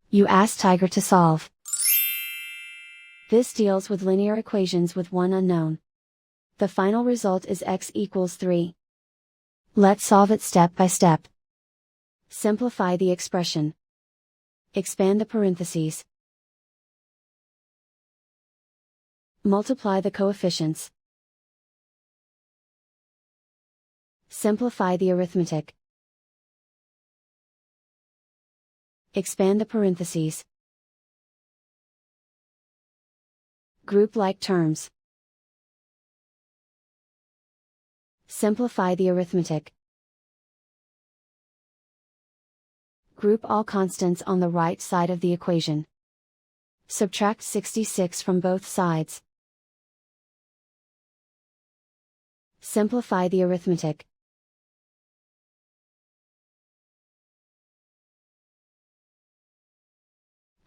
You ask Tiger to solve. This deals with linear equations with one unknown. The final result is x equals 3. Let's solve it step by step. Simplify the expression. Expand the parentheses. Multiply the coefficients. Simplify the arithmetic. Expand the parentheses. Group like terms. Simplify the arithmetic. Group all constants on the right side of the equation. Subtract 66 from both sides. Simplify the arithmetic.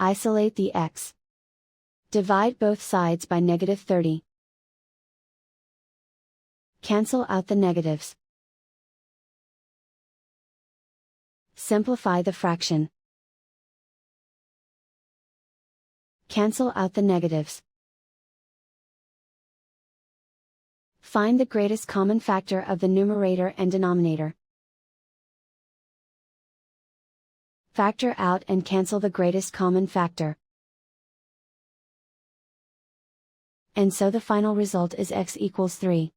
Isolate the x. Divide both sides by -30. Cancel out the negatives. Simplify the fraction. Cancel out the negatives. Find the greatest common factor of the numerator and denominator. Factor out and cancel the greatest common factor. And so the final result is x equals 3.